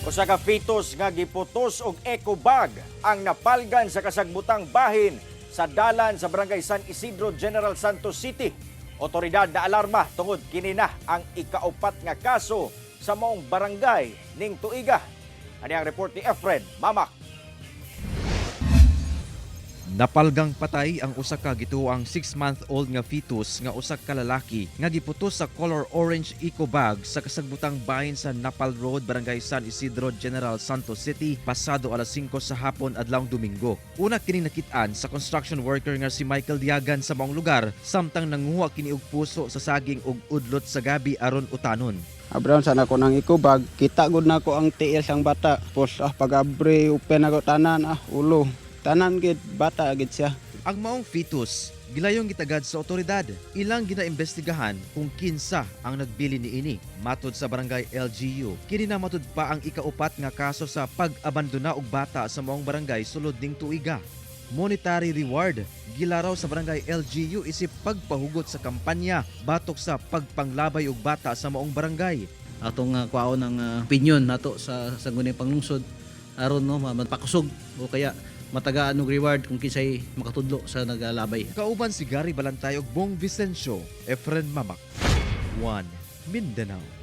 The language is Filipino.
Usa ka fetus nga giputos og eco bag ang napalgan sa kasagbutang bahin sa dalan sa Barangay San Isidro, General Santos City. Otoridad na alarma tungod kini na ang ikaupat nga kaso sa maong barangay ning tuiga. Ani ang report ni Efren Mamak. Napalgang patay ang usa ka gituoang 6-month-old nga fetus nga usa ka lalaki nga giputos sa color orange eco bag sa kasagbutang bahin sa Napal Road, Barangay San Isidro, General Santos City pasado alas 5 sa hapon adlawng Domingo. Una kini nakit-an sa construction worker nga si Michael Diagan sa maong lugar samtang nanguha kini og puso sa saging ug udlot sa gabi aron utanon. Abraham sana ko ng ikubag, kita gud na ko ang tiil sang bata. Pos pag-abre open ako tanan ulo. Tanan gid bata gid siya. Ang maong fetus gilayong gitagad sa otoridad. Ilang ginaimbestigahan kung kinsa ang nagbili niini. Matod sa barangay LGU, kini na matud pa ang ikaupat nga kaso sa pag-abandona og bata sa maong barangay sulod ning tuiga. Monetary reward gilaraw sa barangay LGU isip pagpahugot sa kampanya batok sa pagpanglabay og bata sa maong barangay. Atong kwaon ng opinion nato sa sangguniang panglungsod aron no mapakusog o kaya matagaan og reward kung kinsay makatudlo sa nagalabay. Kauban si Gary Balantay ug Bong Vicencio, Efren Mamak, 1 Mindanao.